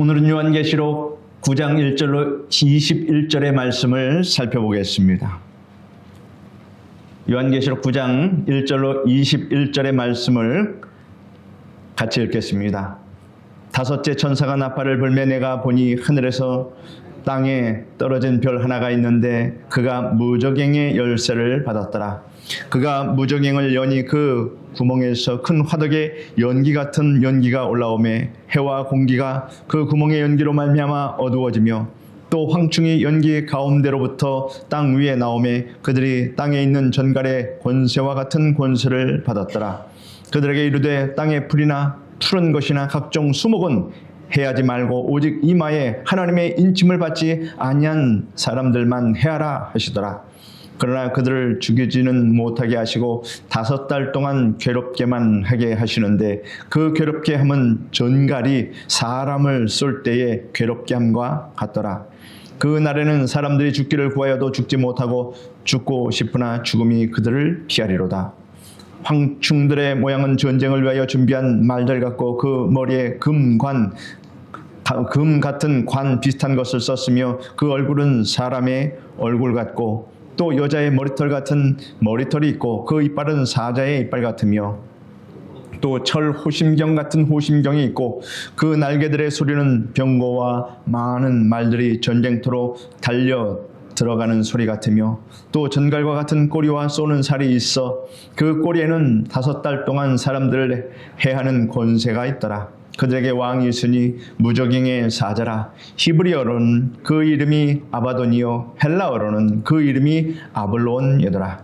오늘은 요한계시록 9장 1절로 21절의 말씀을 살펴보겠습니다. 요한계시록 9장 1절로 21절의 말씀을 같이 읽겠습니다. 다섯째 천사가 나팔을 불매 내가 보니 하늘에서 땅에 떨어진 별 하나가 있는데 그가 무저갱의 열쇠를 받았더라. 그가 무저갱을 여니 그 구멍에서 큰 화덕에 연기 같은 연기가 올라오매 해와 공기가 그 구멍의 연기로 말미암아 어두워지며 또 황충이 연기 가운데로부터 땅 위에 나오매 그들이 땅에 있는 전갈의 권세와 같은 권세를 받았더라. 그들에게 이르되 땅의 풀이나 푸른 것이나 각종 수목은 해하지 말고 오직 이마에 하나님의 인침을 받지 아니한 사람들만 해하라 하시더라. 그러나 그들을 죽이지는 못하게 하시고 5달 동안 괴롭게만 하게 하시는데 그 괴롭게 함은 전갈이 사람을 쏠 때에 괴롭게 함과 같더라. 그 날에는 사람들이 죽기를 구하여도 죽지 못하고 죽고 싶으나 죽음이 그들을 피하리로다. 황충들의 모양은 전쟁을 위하여 준비한 말들 같고 그 머리에 금 같은 관 비슷한 것을 썼으며 그 얼굴은 사람의 얼굴 같고 또 여자의 머리털 같은 머리털이 있고 그 이빨은 사자의 이빨 같으며 또 철 호심경 같은 호심경이 있고 그 날개들의 소리는 병거와 많은 말들이 전쟁터로 달려 들어가는 소리 같으며 또 전갈과 같은 꼬리와 쏘는 살이 있어 그 꼬리에는 5달 동안 사람들을 해하는 권세가 있더라. 그들에게 왕이 있으니 무저갱의 사자라. 히브리어로는 그 이름이 아바돈이요 헬라어로는 그 이름이 아블론이더라.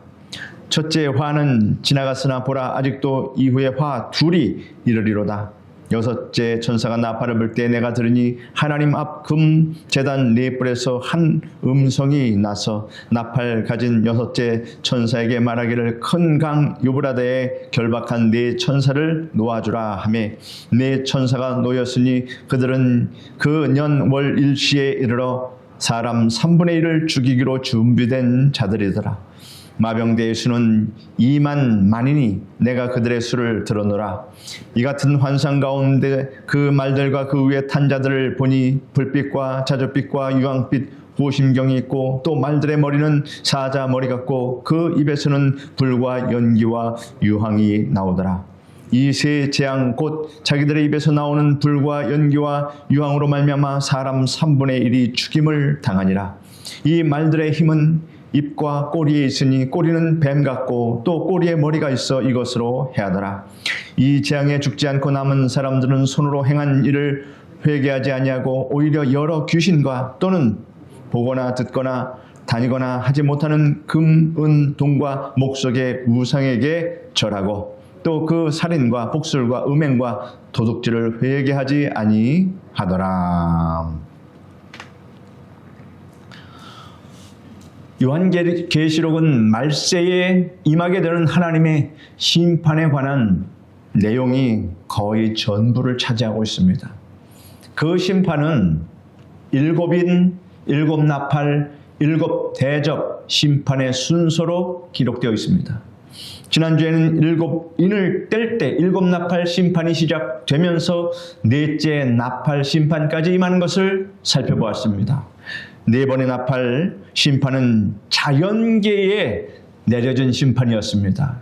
첫째 화는 지나갔으나 보라 아직도 이후에 화 둘이 이르리로다. 여섯째 천사가 나팔을 불 때 내가 들으니 하나님 앞 금 제단 4뿔에서 한 음성이 나서 나팔 가진 여섯째 천사에게 말하기를 큰 강 유브라데에 결박한 4 천사를 놓아주라 하며 4 천사가 놓였으니 그들은 그 년 월 일시에 이르러 사람 3분의 1을 죽이기로 준비된 자들이더라. 마병대의 수는 2만 만이니 내가 그들의 수를 들어노라. 이 같은 환상 가운데 그 말들과 그 위에 탄 자들을 보니 불빛과 자줏빛과 유황빛 호심경이 있고 또 말들의 머리는 사자 머리 같고 그 입에서는 불과 연기와 유황이 나오더라. 이 3 재앙 곧 자기들의 입에서 나오는 불과 연기와 유황으로 말미암아 사람 3분의 1이 죽임을 당하니라. 이 말들의 힘은 입과 꼬리에 있으니 꼬리는 뱀 같고 또 꼬리에 머리가 있어 이것으로 해하더라. 이 재앙에 죽지 않고 남은 사람들은 손으로 행한 일을 회개하지 아니하고 오히려 여러 귀신과 또는 보거나 듣거나 다니거나 하지 못하는 금, 은, 동과 목석의 우상에게 절하고 또 그 살인과 복술과 음행과 도둑질을 회개하지 아니하더라. 요한계시록은 말세에 임하게 되는 하나님의 심판에 관한 내용이 거의 전부를 차지하고 있습니다. 그 심판은 7인, 7나팔, 7대접 심판의 순서로 기록되어 있습니다. 지난주에는 7인을 뗄 때 7나팔 심판이 시작되면서 4째 나팔 심판까지 임하는 것을 살펴보았습니다. 4번의 나팔 심판은 자연계에 내려진 심판이었습니다.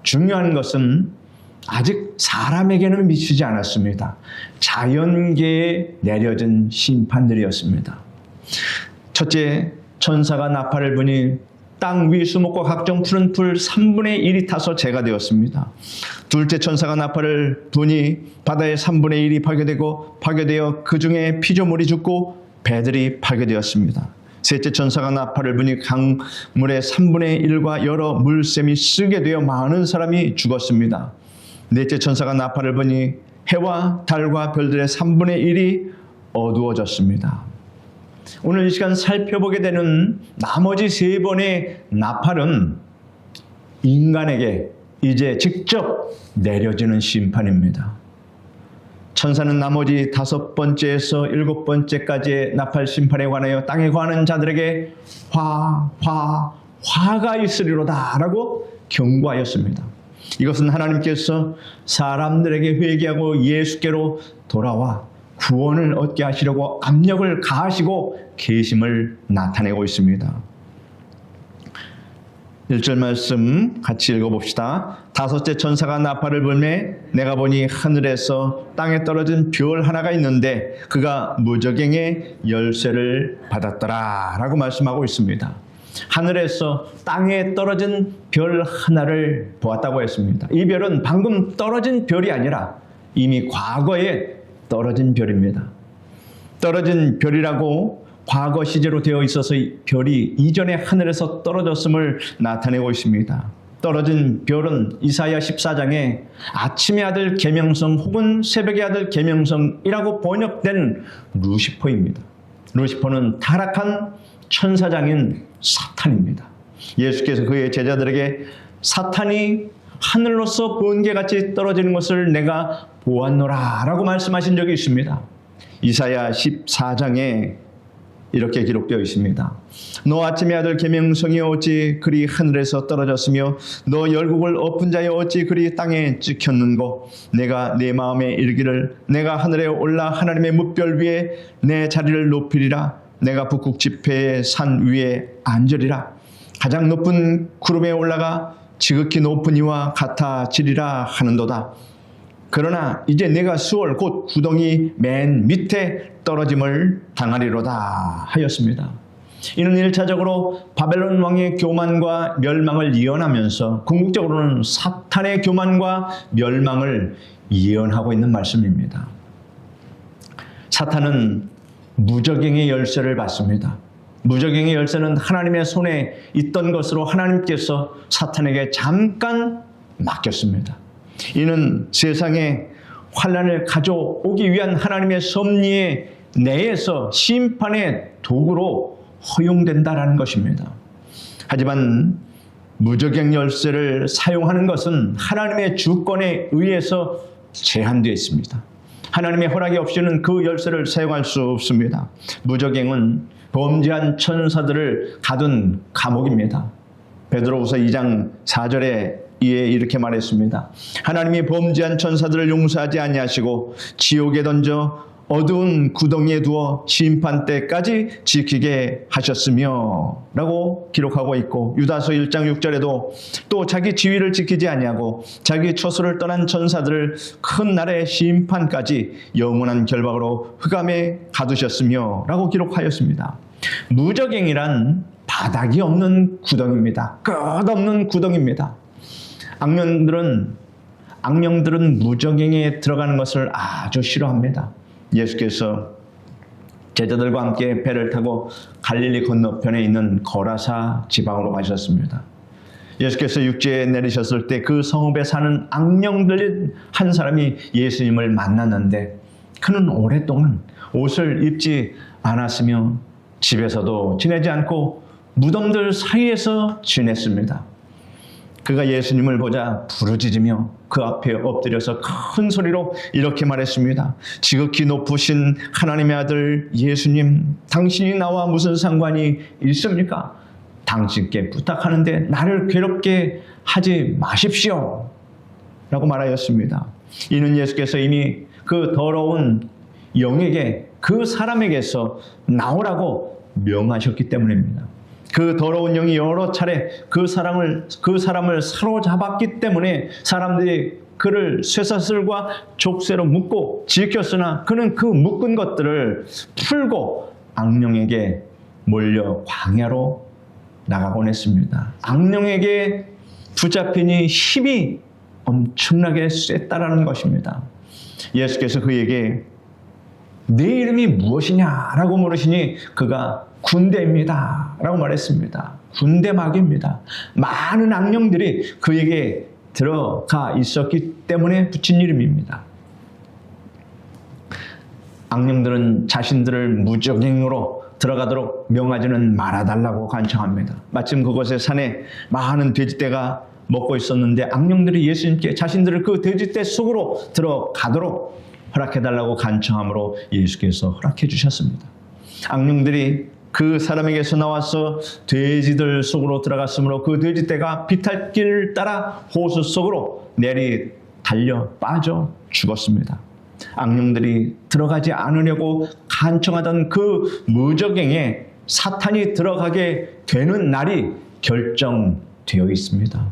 중요한 것은 아직 사람에게는 미치지 않았습니다. 자연계에 내려진 심판들이었습니다. 첫째 천사가 나팔을 부니 땅 위 수목과 각종 푸른 풀 3분의 1이 타서 재가 되었습니다. 둘째 천사가 나팔을 부니 바다의 3분의 1이 파괴되어 그 중에 피조물이 죽고 배들이 파괴되었습니다. 셋째 천사가 나팔을 부니 강물의 3분의 1과 여러 물샘이 쓰게 되어 많은 사람이 죽었습니다. 넷째 천사가 나팔을 부니 해와 달과 별들의 3분의 1이 어두워졌습니다. 오늘 이 시간 살펴보게 되는 나머지 3번의 나팔은 인간에게 이제 직접 내려지는 심판입니다. 천사는 나머지 5번째에서 7번째까지의 나팔 심판에 관하여 땅에 관한 자들에게 화가 있으리로다 라고 경고하였습니다. 이것은 하나님께서 사람들에게 회개하고 예수께로 돌아와 구원을 얻게 하시려고 압력을 가하시고 계심을 나타내고 있습니다. 1절 말씀 같이 읽어봅시다. 다섯째 천사가 나팔을 불매 내가 보니 하늘에서 땅에 떨어진 별 하나가 있는데 그가 무저갱의 열쇠를 받았더라 라고 말씀하고 있습니다. 하늘에서 땅에 떨어진 별 하나를 보았다고 했습니다. 이 별은 방금 떨어진 별이 아니라 이미 과거에 떨어진 별입니다. 떨어진 별이라고 과거 시제로 되어 있어서 이 별이 이전에 하늘에서 떨어졌음을 나타내고 있습니다. 떨어진 별은 이사야 14장에 아침의 아들 계명성 혹은 새벽의 아들 계명성이라고 번역된 루시퍼입니다. 루시퍼는 타락한 천사장인 사탄입니다. 예수께서 그의 제자들에게 사탄이 하늘로서 번개같이 떨어지는 것을 내가 보았노라 라고 말씀하신 적이 있습니다. 이사야 14장에 이렇게 기록되어 있습니다. 너 아침의 아들 계명성이 어찌 그리 하늘에서 떨어졌으며 너 열국을 엎은 자여 어찌 그리 땅에 찍혔는고 내가 내 마음에 이르기를 내가 하늘에 올라 하나님의 뭇별 위에 내 자리를 높이리라 내가 북극 지폐의 산 위에 앉으리라 가장 높은 구름에 올라가 지극히 높은 이와 같아지리라 하는도다. 그러나 이제 내가 수월 곧 구덩이 맨 밑에 떨어짐을 당하리로다 하였습니다. 이는 1차적으로 바벨론 왕의 교만과 멸망을 예언하면서 궁극적으로는 사탄의 교만과 멸망을 예언하고 있는 말씀입니다. 사탄은 무저갱의 열쇠를 받습니다. 무저갱의 열쇠는 하나님의 손에 있던 것으로 하나님께서 사탄에게 잠깐 맡겼습니다. 이는 세상에 환난을 가져오기 위한 하나님의 섭리의 내에서 심판의 도구로 허용된다라는 것입니다. 하지만 무저갱 열쇠를 사용하는 것은 하나님의 주권에 의해서 제한되어 있습니다. 하나님의 허락이 없이는 그 열쇠를 사용할 수 없습니다. 무저갱은 범죄한 천사들을 가둔 감옥입니다. 베드로후서 2장 4절에 이에 이렇게 말했습니다. 하나님이 범죄한 천사들을 용서하지 아니하시고 지옥에 던져 어두운 구덩이에 두어 심판 때까지 지키게 하셨으며 라고 기록하고 있고 유다서 1장 6절에도 또 자기 지위를 지키지 아니하고 자기 처소를 떠난 천사들을 큰 날의 심판까지 영원한 결박으로 흑암에 가두셨으며 라고 기록하였습니다. 무저갱이란 바닥이 없는 구덩이입니다. 끝없는 구덩이입니다. 악령들은 무저갱에 들어가는 것을 아주 싫어합니다. 예수께서 제자들과 함께 배를 타고 갈릴리 건너편에 있는 거라사 지방으로 가셨습니다. 예수께서 육지에 내리셨을 때 그 성읍에 사는 악령들 한 사람이 예수님을 만났는데 그는 오랫동안 옷을 입지 않았으며 집에서도 지내지 않고 무덤들 사이에서 지냈습니다. 그가 예수님을 보자 부르짖으며 그 앞에 엎드려서 큰 소리로 이렇게 말했습니다. 지극히 높으신 하나님의 아들 예수님, 당신이 나와 무슨 상관이 있습니까? 당신께 부탁하는데 나를 괴롭게 하지 마십시오 라고 말하였습니다. 이는 예수께서 이미 그 더러운 영에게 그 사람에게서 나오라고 명하셨기 때문입니다. 그 더러운 영이 여러 차례 그 사람을 사로잡았기 때문에 사람들이 그를 쇠사슬과 족쇄로 묶고 지켰으나 그는 그 묶은 것들을 풀고 악령에게 몰려 광야로 나가곤 했습니다. 악령에게 붙잡히니 힘이 엄청나게 셌다라는 것입니다. 예수께서 그에게 네 이름이 무엇이냐라고 물으시니 그가 군대입니다 라고 말했습니다. 군대막입니다. 많은 악령들이 그에게 들어가 있었기 때문에 붙인 이름입니다. 악령들은 자신들을 무저갱으로 들어가도록 명하지는 말아달라고 간청합니다. 마침 그곳의 산에 많은 돼지떼가 먹고 있었는데 악령들이 예수님께 자신들을 그 돼지떼 속으로 들어가도록 허락해달라고 간청함으로 예수께서 허락해 주셨습니다. 악령들이 그 사람에게서 나와서 돼지들 속으로 들어갔으므로 그 돼지떼가 비탈길을 따라 호수 속으로 내리 달려 빠져 죽었습니다. 악령들이 들어가지 않으려고 간청하던 그 무저갱에 사탄이 들어가게 되는 날이 결정되어 있습니다.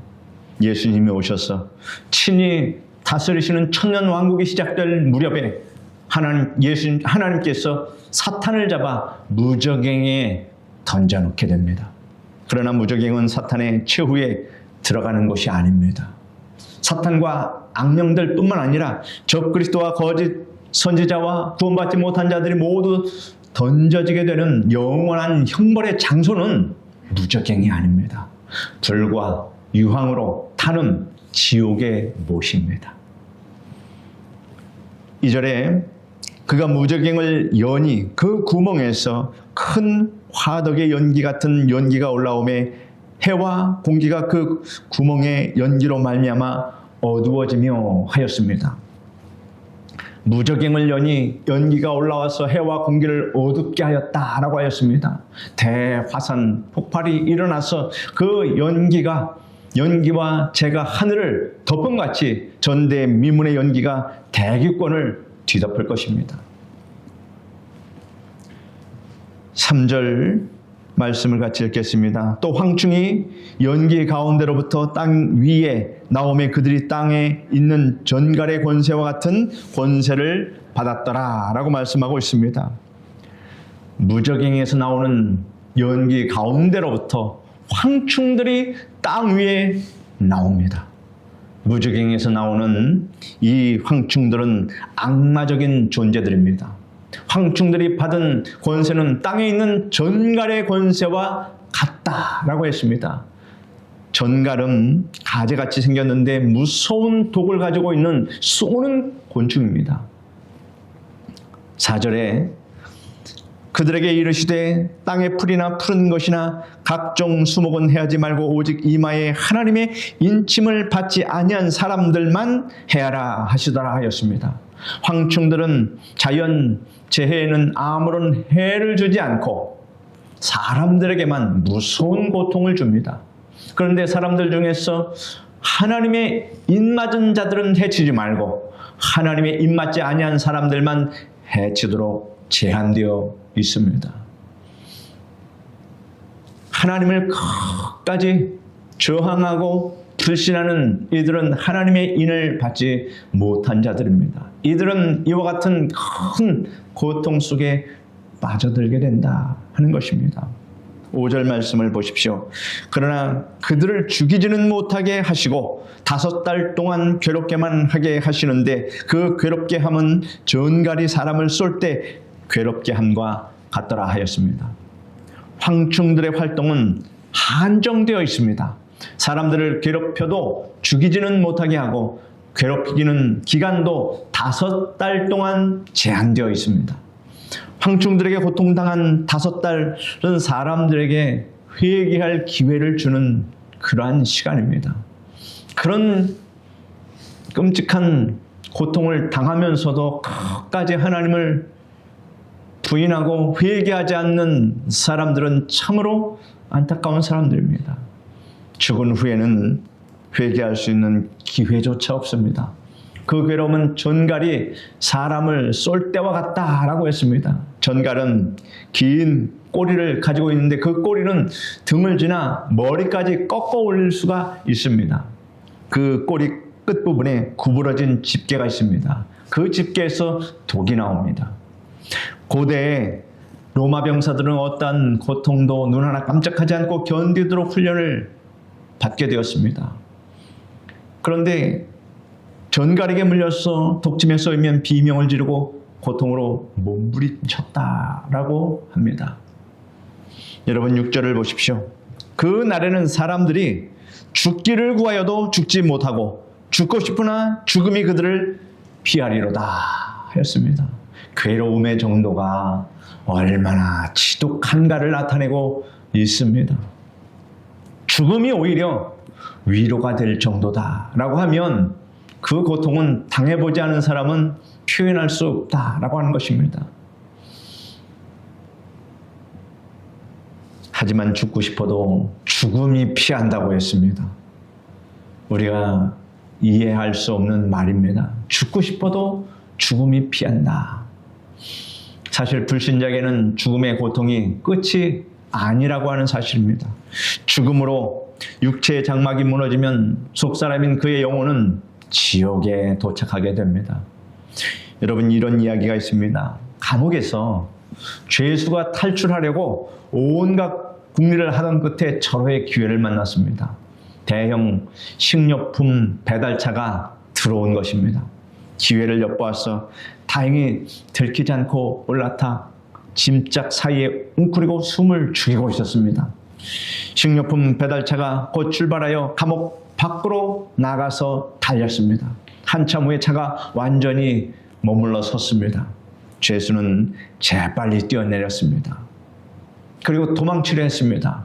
예수님이 오셔서 친히 다스리시는 천년 왕국이 시작될 무렵에 하나님께서 사탄을 잡아 무저갱에 던져놓게 됩니다. 그러나 무저갱은 사탄의 최후에 들어가는 것이 아닙니다. 사탄과 악령들뿐만 아니라 적그리스도와 거짓 선지자와 구원받지 못한 자들이 모두 던져지게 되는 영원한 형벌의 장소는 무저갱이 아닙니다. 불과 유황으로 타는 지옥의 못입니다. 2절에 그가 무저갱을 여니 그 구멍에서 큰 화덕의 연기 같은 연기가 올라오매 해와 공기가 그 구멍의 연기로 말미암아 어두워지며 하였습니다. 무저갱을 여니 연기가 올라와서 해와 공기를 어둡게 하였다라고 하였습니다. 대화산 폭발이 일어나서 그 연기와 재가 하늘을 덮은 같이 전대미문의 연기가 대기권을 뒤덮을 것입니다. 3절 말씀을 같이 읽겠습니다. 또 황충이 연기 가운데로부터 땅 위에 나오매 그들이 땅에 있는 전갈의 권세와 같은 권세를 받았더라 라고 말씀하고 있습니다. 무저갱에서 나오는 연기 가운데로부터 황충들이 땅 위에 나옵니다. 무저갱에서 나오는 이 황충들은 악마적인 존재들입니다. 황충들이 받은 권세는 땅에 있는 전갈의 권세와 같다라고 했습니다. 전갈은 가재같이 생겼는데 무서운 독을 가지고 있는 쏘는 곤충입니다. 4절에 그들에게 이르시되 땅의 풀이나 푸른 것이나 각종 수목은 해하지 말고 오직 이마에 하나님의 인침을 받지 아니한 사람들만 해하라 하시더라 하였습니다. 황충들은 자연 재해에는 아무런 해를 주지 않고 사람들에게만 무서운 고통을 줍니다. 그런데 사람들 중에서 하나님의 입맞은 자들은 해치지 말고 하나님의 입맞지 아니한 사람들만 해치도록 제한되어 있습니다. 하나님을 끝까지 저항하고 불신하는 이들은 하나님의 인을 받지 못한 자들입니다. 이들은 이와 같은 큰 고통 속에 빠져들게 된다 하는 것입니다. 5절 말씀을 보십시오. 그러나 그들을 죽이지는 못하게 하시고 5달 동안 괴롭게만 하게 하시는데 그 괴롭게 함은 전갈이 사람을 쏠 때 괴롭게 함과 같더라 하였습니다. 황충들의 활동은 한정되어 있습니다. 사람들을 괴롭혀도 죽이지는 못하게 하고 괴롭히는 기간도 5달 동안 제한되어 있습니다. 황충들에게 고통당한 5달은 사람들에게 회개할 기회를 주는 그러한 시간입니다. 그런 끔찍한 고통을 당하면서도 끝까지 하나님을 부인하고 회개하지 않는 사람들은 참으로 안타까운 사람들입니다. 죽은 후에는 회개할 수 있는 기회조차 없습니다. 그 괴로움은 전갈이 사람을 쏠 때와 같다라고 했습니다. 전갈은 긴 꼬리를 가지고 있는데 그 꼬리는 등을 지나 머리까지 꺾어 올릴 수가 있습니다. 그 꼬리 끝부분에 구부러진 집게가 있습니다. 그 집게에서 독이 나옵니다. 고대에 로마 병사들은 어떠한 고통도 눈 하나 깜짝하지 않고 견디도록 훈련을 받게 되었습니다. 그런데 전갈에게 물려서 독침에 쏘이면 비명을 지르고 고통으로 몸부림쳤다라고 합니다. 여러분 6절을 보십시오. 그 날에는 사람들이 죽기를 구하여도 죽지 못하고 죽고 싶으나 죽음이 그들을 피하리로다 하였습니다. 괴로움의 정도가 얼마나 지독한가를 나타내고 있습니다. 죽음이 오히려 위로가 될 정도다라고 하면 그 고통은 당해보지 않은 사람은 표현할 수 없다라고 하는 것입니다. 하지만 죽고 싶어도 죽음이 피한다고 했습니다. 우리가 이해할 수 없는 말입니다. 죽고 싶어도 죽음이 피한다. 사실 불신자에게는 죽음의 고통이 끝이 아니라고 하는 사실입니다. 죽음으로 육체의 장막이 무너지면 속사람인 그의 영혼은 지옥에 도착하게 됩니다. 여러분, 이런 이야기가 있습니다. 감옥에서 죄수가 탈출하려고 온갖 궁리를 하던 끝에 절호의 기회를 만났습니다. 대형 식료품 배달차가 들어온 것입니다. 기회를 엿보아서 다행히 들키지 않고 올라타 짐짝 사이에 웅크리고 숨을 죽이고 있었습니다. 식료품 배달차가 곧 출발하여 감옥 밖으로 나가서 달렸습니다. 한참 후에 차가 완전히 머물러 섰습니다. 죄수는 재빨리 뛰어내렸습니다. 그리고 도망치려 했습니다.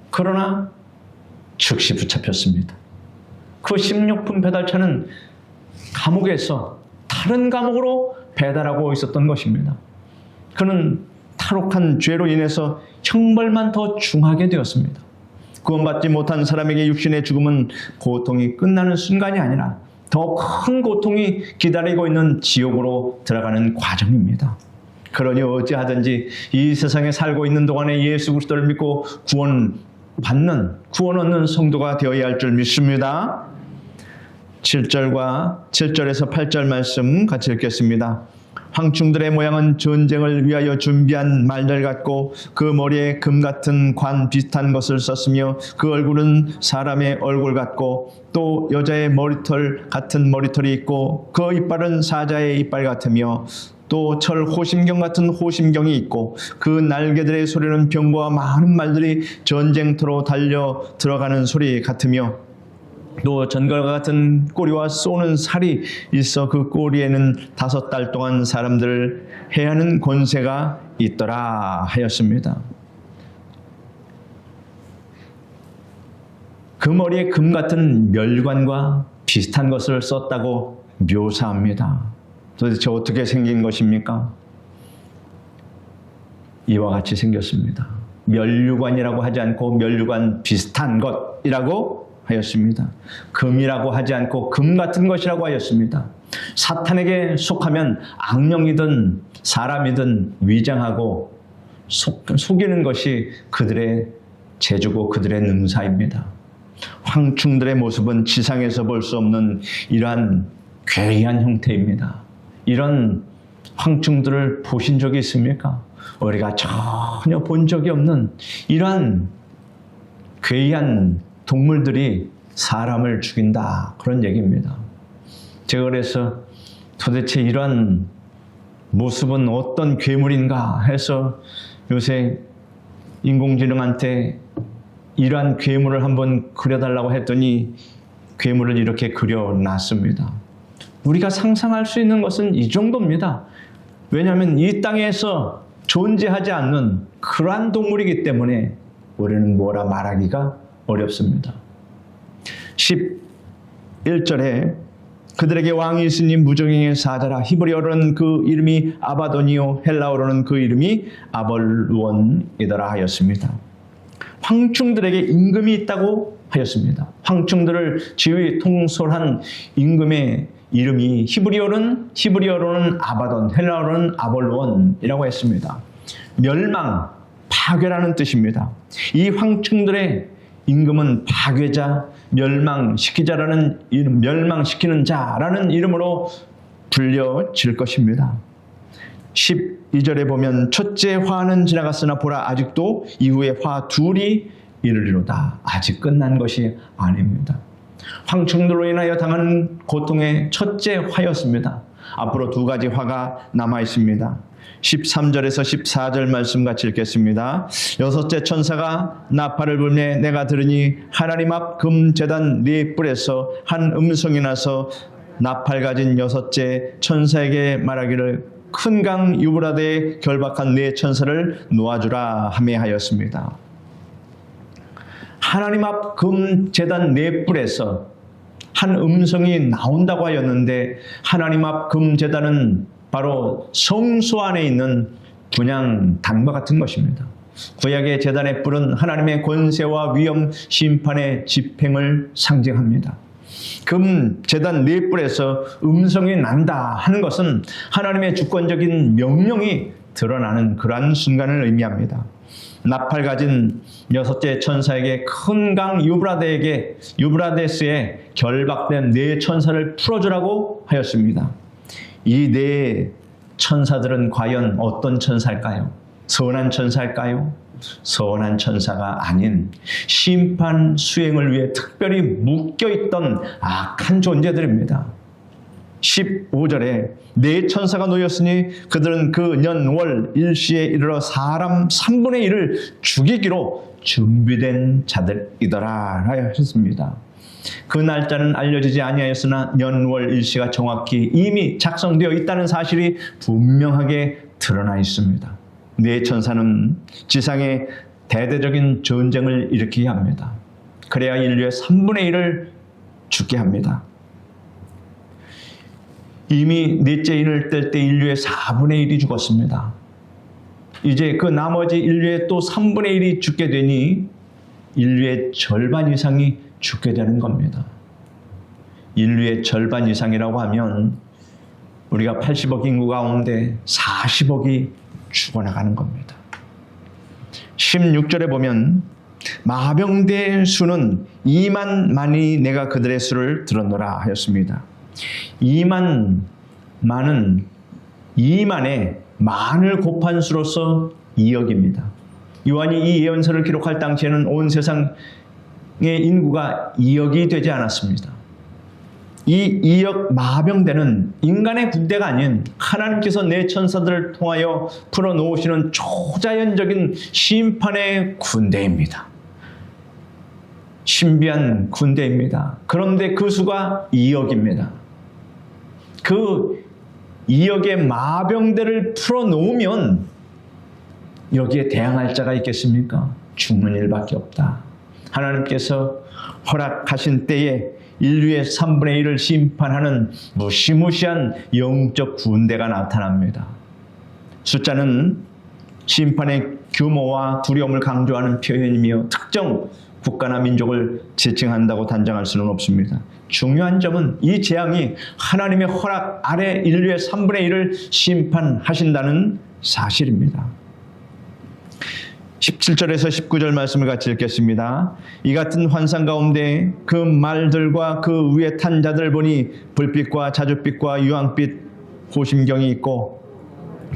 그러나 즉시 붙잡혔습니다. 그 식료품 배달차는 감옥에서 다른 감옥으로 배달하고 있었던 것입니다. 그는 탈옥한 죄로 인해서 형벌만 더 중하게 되었습니다. 구원받지 못한 사람에게 육신의 죽음은 고통이 끝나는 순간이 아니라 더 큰 고통이 기다리고 있는 지옥으로 들어가는 과정입니다. 그러니 어찌하든지 이 세상에 살고 있는 동안에 예수 그리스도를 믿고 구원 얻는 성도가 되어야 할 줄 믿습니다. 7절에서 8절 말씀 같이 읽겠습니다. 황충들의 모양은 전쟁을 위하여 준비한 말들 같고 그 머리에 금 같은 관 비슷한 것을 썼으며 그 얼굴은 사람의 얼굴 같고 또 여자의 머리털 같은 머리털이 있고 그 이빨은 사자의 이빨 같으며 또 철 호심경 같은 호심경이 있고 그 날개들의 소리는 병거와 많은 말들이 전쟁터로 달려 들어가는 소리 같으며 또 전갈과 같은 꼬리와 쏘는 살이 있어 그 꼬리에는 5달 동안 사람들을 해하는 권세가 있더라 하였습니다. 그 머리에 금 같은 멸관과 비슷한 것을 썼다고 묘사합니다. 도대체 어떻게 생긴 것입니까? 이와 같이 생겼습니다. 멸류관이라고 하지 않고 멸류관 비슷한 것이라고 하였습니다. 금이라고 하지 않고 금 같은 것이라고 하였습니다. 사탄에게 속하면 악령이든 사람이든 위장하고 속이는 것이 그들의 재주고 그들의 능사입니다. 황충들의 모습은 지상에서 볼 수 없는 이러한 괴이한 형태입니다. 이런 황충들을 보신 적이 있습니까? 우리가 전혀 본 적이 없는 이러한 괴이한 동물들이 사람을 죽인다, 그런 얘기입니다. 제가 그래서 도대체 이런 모습은 어떤 괴물인가 해서 요새 인공지능한테 이러한 괴물을 한번 그려달라고 했더니 괴물을 이렇게 그려놨습니다. 우리가 상상할 수 있는 것은 이 정도입니다. 왜냐하면 이 땅에서 존재하지 않는 그러한 동물이기 때문에 우리는 뭐라 말하기가 어렵습니다. 11절에 그들에게 왕이 있으니 무적행의 사자라. 히브리어로는 그 이름이 아바도니오, 헬라어로는 그 이름이 아볼론이더라 하였습니다. 황충들에게 임금이 있다고 하였습니다. 황충들을 지휘 통솔한 임금의 이름이 히브리어로는 아바돈, 헬라어로는 아볼론이라고 했습니다. 멸망, 파괴라는 뜻입니다. 이 황충들의 임금은 파괴자, 멸망시키자라는 이름, 멸망시키는 자라는 이름으로 불려질 것입니다. 12절에 보면 첫째 화는 지나갔으나 보라 아직도 이후에 화 둘이 이르리로다. 아직 끝난 것이 아닙니다. 황충들로 인하여 당하는 고통의 첫째 화였습니다. 앞으로 2가지 화가 남아 있습니다. 13절에서 14절 말씀 같이 읽겠습니다. 6째 천사가 나팔을 불매 내가 들으니 하나님 앞 금 제단 4뿔에서 한 음성이 나서 나팔 가진 6째 천사에게 말하기를 큰 강 유브라데에 결박한 4 천사를 놓아주라 하매 하였습니다. 하나님 앞 금 제단 4뿔에서 한 음성이 나온다고 하였는데 하나님 앞 금 제단은 바로 성소 안에 있는 분향단과 같은 것입니다. 구약의 제단의 뿔은 하나님의 권세와 위엄, 심판의 집행을 상징합니다. 금 제단 네 뿔에서 음성이 난다 하는 것은 하나님의 주권적인 명령이 드러나는 그러한 순간을 의미합니다. 나팔 가진 여섯째 천사에게 큰 강 유브라데스에 결박된 네 천사를 풀어주라고 하였습니다. 이 네 천사들은 과연 어떤 천사일까요? 선한 천사일까요? 선한 천사가 아닌 심판 수행을 위해 특별히 묶여있던 악한 존재들입니다. 15절에 네 천사가 놓였으니 그들은 그 년, 월, 일시에 이르러 사람 3분의 1을 죽이기로 준비된 자들이더라 하였습니다. 그 날짜는 알려지지 아니하였으나 년, 월, 일시가 정확히 이미 작성되어 있다는 사실이 분명하게 드러나 있습니다. 네 천사는 지상에 대대적인 전쟁을 일으키게 합니다. 그래야 인류의 3분의 1을 죽게 합니다. 이미 넷째 인을 뗄 때 인류의 4분의 1이 죽었습니다. 이제 그 나머지 인류의 또 3분의 1이 죽게 되니 인류의 절반 이상이 죽게 되는 겁니다. 인류의 절반 이상이라고 하면 우리가 80억 인구 가운데 40억이 죽어나가는 겁니다. 16절에 보면 마병대의 수는 2만만이 내가 그들의 수를 들었노라 하였습니다. 2만만은 2만의 만을 곱한 수로서 2억입니다. 요한이 이 예언서를 기록할 당시에는 온 세상의 인구가 2억이 되지 않았습니다. 이 2억 마병대는 인간의 군대가 아닌 하나님께서 내 천사들을 통하여 풀어놓으시는 초자연적인 심판의 군대입니다. 신비한 군대입니다. 그런데 그 수가 2억입니다. 그 2억의 마병대를 풀어놓으면 여기에 대항할 자가 있겠습니까? 죽는 일밖에 없다. 하나님께서 허락하신 때에 인류의 3분의 1을 심판하는 무시무시한 영적 군대가 나타납니다. 숫자는 심판의 규모와 두려움을 강조하는 표현이며 특정 국가나 민족을 지칭한다고 단정할 수는 없습니다. 중요한 점은 이 재앙이 하나님의 허락 아래 인류의 3분의 1을 심판하신다는 사실입니다. 17절에서 19절 말씀을 같이 읽겠습니다. 이 같은 환상 가운데 그 말들과 그 위에 탄 자들 보니 불빛과 자줏빛과 유황빛 호심경이 있고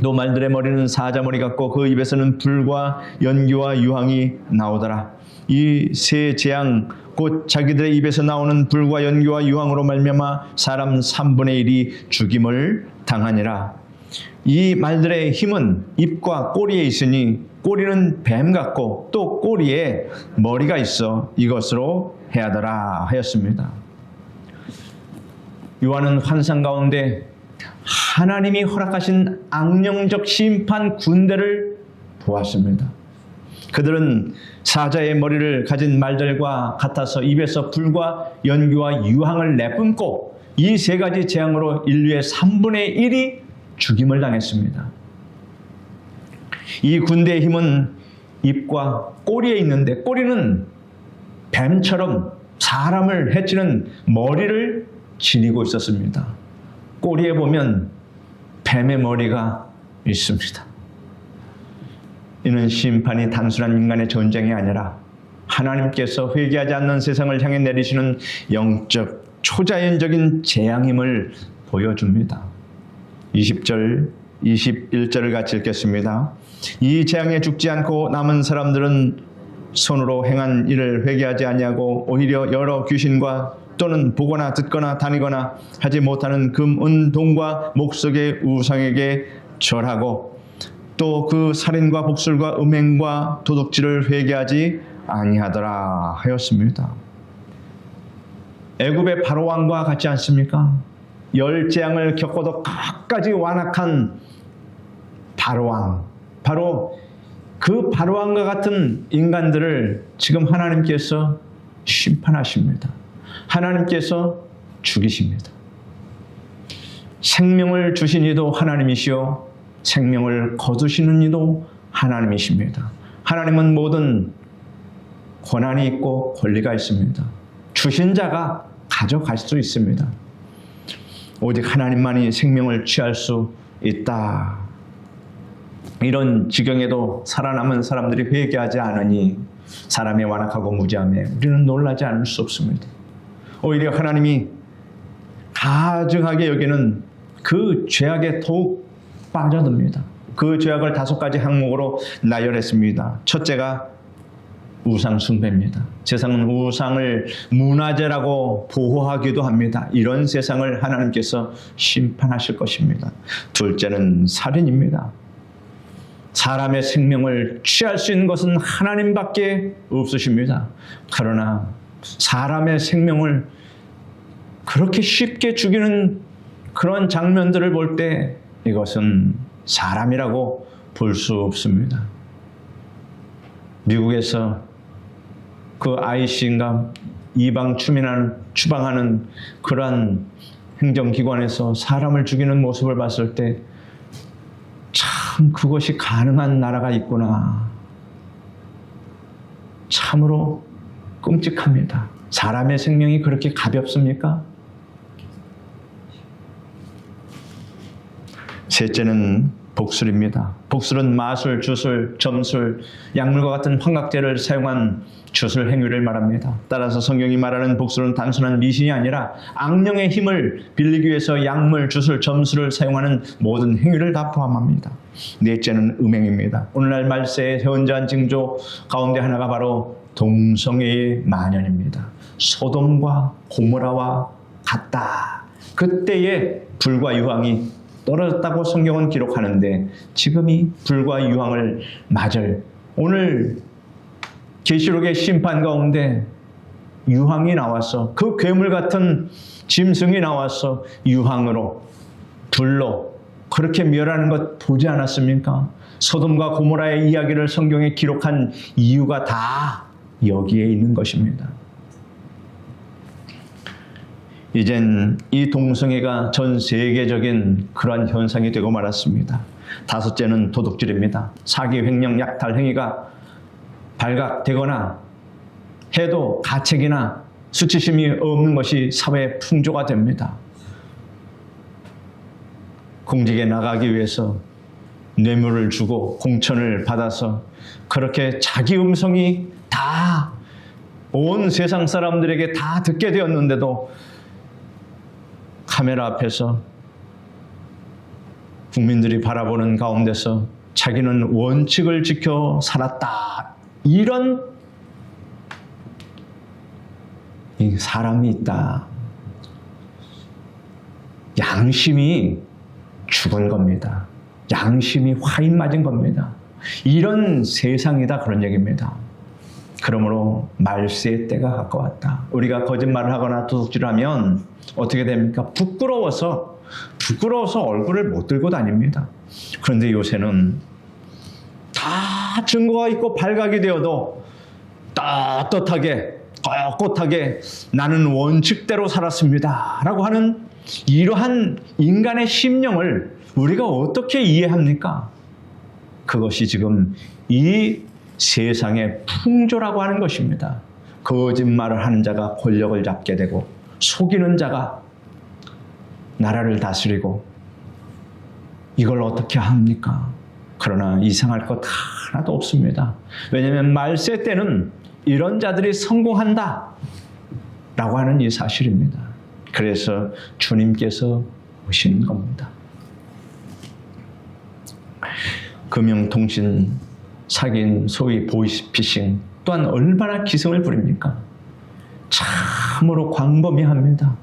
또 말들의 머리는 사자머리 같고 그 입에서는 불과 연기와 유황이 나오더라. 이 세 재앙 곧 자기들의 입에서 나오는 불과 연기와 유황으로 말미암아 사람 3분의 1이 죽임을 당하니라. 이 말들의 힘은 입과 꼬리에 있으니 꼬리는 뱀 같고 또 꼬리에 머리가 있어 이것으로 해하더라 하였습니다. 요한은 환상 가운데 하나님이 허락하신 악령적 심판 군대를 보았습니다. 그들은 사자의 머리를 가진 말들과 같아서 입에서 불과 연기와 유황을 내뿜고 이 세 가지 재앙으로 인류의 3분의 1이 죽임을 당했습니다. 이 군대의 힘은 입과 꼬리에 있는데 꼬리는 뱀처럼 사람을 해치는 머리를 지니고 있었습니다. 꼬리에 보면 뱀의 머리가 있습니다. 이는 심판이 단순한 인간의 전쟁이 아니라 하나님께서 회개하지 않는 세상을 향해 내리시는 영적 초자연적인 재앙임을 보여줍니다. 20절, 21절을 같이 읽겠습니다. 이 재앙에 죽지 않고 남은 사람들은 손으로 행한 일을 회개하지 아니하고 오히려 여러 귀신과 또는 보거나 듣거나 다니거나 하지 못하는 금, 은, 동과 목석의 우상에게 절하고 또 그 살인과 복술과 음행과 도둑질을 회개하지 아니하더라 하였습니다. 애굽의 바로 왕과 같지 않습니까? 열 재앙을 겪어도 끝까지 완악한 바로 왕, 바로 그 바로 왕과 같은 인간들을 지금 하나님께서 심판하십니다. 하나님께서 죽이십니다. 생명을 주신 이도 하나님이시요 생명을 거두시는 이도 하나님이십니다. 하나님은 모든 권한이 있고 권리가 있습니다. 주신 자가 가져갈 수 있습니다. 오직 하나님만이 생명을 취할 수 있다. 이런 지경에도 살아남은 사람들이 회개하지 않으니 사람의 완악하고 무지함에 우리는 놀라지 않을 수 없습니다. 오히려 하나님이 가증하게 여기는 그 죄악에 더욱 빠져듭니다. 그 죄악을 5가지 항목으로 나열했습니다. 첫째가 우상 숭배입니다. 세상은 우상을 문화재라고 보호하기도 합니다. 이런 세상을 하나님께서 심판하실 것입니다. 둘째는 살인입니다. 사람의 생명을 취할 수 있는 것은 하나님밖에 없으십니다. 그러나 사람의 생명을 그렇게 쉽게 죽이는 그런 장면들을 볼 때 이것은 사람이라고 볼 수 없습니다. 미국에서 그 IC인가 이방 추방하는 그러한 행정기관에서 사람을 죽이는 모습을 봤을 때 참 그것이 가능한 나라가 있구나. 참으로 끔찍합니다. 사람의 생명이 그렇게 가볍습니까? 셋째는 복술입니다. 복술은 마술, 주술, 점술, 약물과 같은 환각제를 사용한 주술 행위를 말합니다. 따라서 성경이 말하는 복술은 단순한 미신이 아니라 악령의 힘을 빌리기 위해서 약물, 주술, 점술을 사용하는 모든 행위를 다 포함합니다. 넷째는 음행입니다. 오늘날 말세의 현저한 징조 가운데 하나가 바로 동성애의 만연입니다. 소돔과 고모라와 같다. 그때의 불과 유황이 떨어졌다고 성경은 기록하는데 지금이 불과 유황을 맞을 오늘 계시록의 심판 가운데 유황이 나와서 그 괴물 같은 짐승이 나와서 유황으로 불로 그렇게 멸하는 것 보지 않았습니까? 소돔과 고모라의 이야기를 성경에 기록한 이유가 다 여기에 있는 것입니다. 이젠 이 동성애가 전 세계적인 그러한 현상이 되고 말았습니다. 다섯째는 도둑질입니다. 사기, 횡령, 약탈 행위가 발각되거나 해도 가책이나 수치심이 없는 것이 사회의 풍조가 됩니다. 공직에 나가기 위해서 뇌물을 주고 공천을 받아서 그렇게 자기 음성이 다 온 세상 사람들에게 다 듣게 되었는데도 카메라 앞에서 국민들이 바라보는 가운데서 자기는 원칙을 지켜 살았다. 이런 사람이 있다. 양심이 죽은 겁니다. 양심이 화인 맞은 겁니다. 이런 세상이다 그런 얘기입니다. 그러므로 말세의 때가 가까웠다. 우리가 거짓말을 하거나 도둑질을 하면 어떻게 됩니까? 부끄러워서 얼굴을 못 들고 다닙니다. 그런데 요새는 다 증거가 있고 발각이 되어도 떳떳하게 꼿꼿하게 나는 원칙대로 살았습니다 라고 하는 이러한 인간의 심령을 우리가 어떻게 이해합니까? 그것이 지금 이 세상의 풍조라고 하는 것입니다. 거짓말을 하는 자가 권력을 잡게 되고 속이는 자가 나라를 다스리고 이걸 어떻게 합니까? 그러나 이상할 것 하나도 없습니다. 왜냐하면 말세 때는 이런 자들이 성공한다 라고 하는 이 사실입니다. 그래서 주님께서 오시는 겁니다. 금융통신 사기인 소위 보이스피싱 또한 얼마나 기승을 부립니까? 참으로 광범위합니다.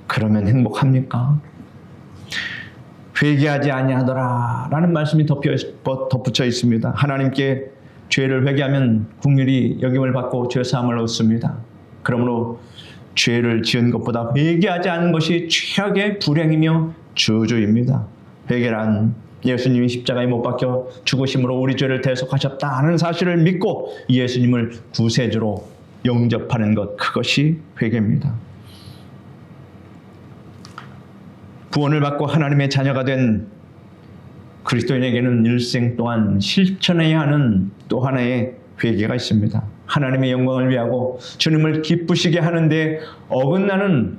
그러면 행복합니까? 회개하지 아니하더라 라는 말씀이 덧붙여 있습니다. 하나님께 죄를 회개하면 긍휼히 여김을 받고 죄사함을 얻습니다. 그러므로 죄를 지은 것보다 회개하지 않은 것이 최악의 불행이며 저주입니다. 회개란 예수님이 십자가에 못 박혀 죽으심으로 우리 죄를 대속하셨다 하는 사실을 믿고 예수님을 구세주로 영접하는 것, 그것이 회개입니다. 구원을 받고 하나님의 자녀가 된 그리스도인에게는 일생 동안 실천해야 하는 또 하나의 회개가 있습니다. 하나님의 영광을 위하고 주님을 기쁘시게 하는데 어긋나는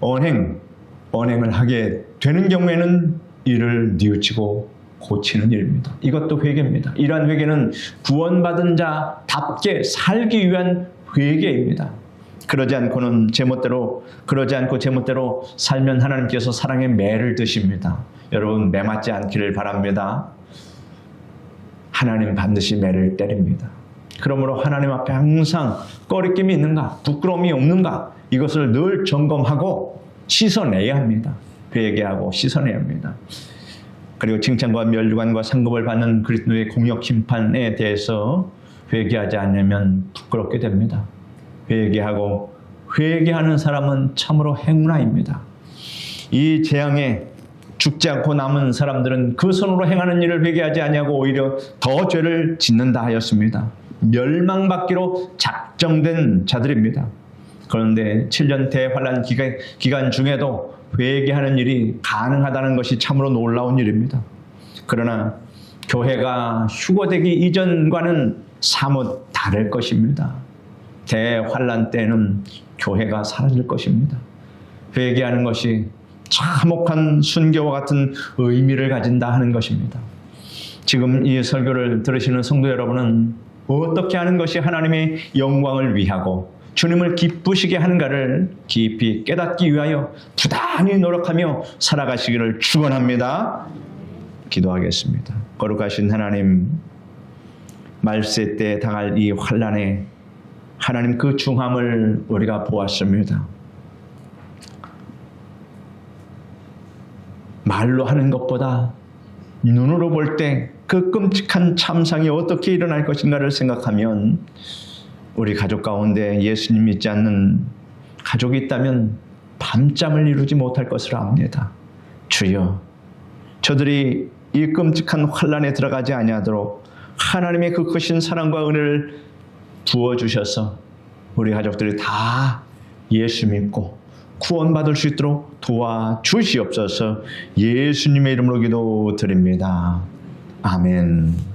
언행을 하게 되는 경우에는 이를 뉘우치고 고치는 일입니다. 이것도 회개입니다. 이러한 회개는 구원받은 자답게 살기 위한 회개입니다. 그러지 않고 제멋대로 살면 하나님께서 사랑의 매를 드십니다. 여러분, 매 맞지 않기를 바랍니다. 하나님 반드시 매를 때립니다. 그러므로 하나님 앞에 항상 꺼리낌이 있는가, 부끄러움이 없는가, 이것을 늘 점검하고 씻어내야 합니다. 회개하고 씻어내야 합니다. 그리고 칭찬과 멸류관과 상급을 받는 그리스도의 공역 심판에 대해서 회개하지 않으면 부끄럽게 됩니다. 회개하는 사람은 참으로 행운아입니다. 이 재앙에 죽지 않고 남은 사람들은 그 손으로 행하는 일을 회개하지 아니하고 오히려 더 죄를 짓는다 하였습니다. 멸망받기로 작정된 자들입니다. 그런데 7년 대환란 기간 중에도 회개하는 일이 가능하다는 것이 참으로 놀라운 일입니다. 그러나 교회가 휴거되기 이전과는 사뭇 다를 것입니다. 대환란 때는 교회가 사라질 것입니다. 회개하는 것이 참혹한 순교와 같은 의미를 가진다 하는 것입니다. 지금 이 설교를 들으시는 성도 여러분은 어떻게 하는 것이 하나님의 영광을 위하고 주님을 기쁘시게 하는가를 깊이 깨닫기 위하여 부단히 노력하며 살아가시기를 축원합니다. 기도하겠습니다. 거룩하신 하나님, 말세 때 당할 이 환난에 하나님 그 중함을 우리가 보았습니다. 말로 하는 것보다 눈으로 볼 때 그 끔찍한 참상이 어떻게 일어날 것인가를 생각하면 우리 가족 가운데 예수님 믿지 않는 가족이 있다면 밤잠을 이루지 못할 것을 압니다. 주여, 저들이 이 끔찍한 환난에 들어가지 아니하도록 하나님의 그 크신 사랑과 은혜를 부어주셔서 우리 가족들이 다 예수 믿고 구원받을 수 있도록 도와주시옵소서. 예수님의 이름으로 기도드립니다. 아멘.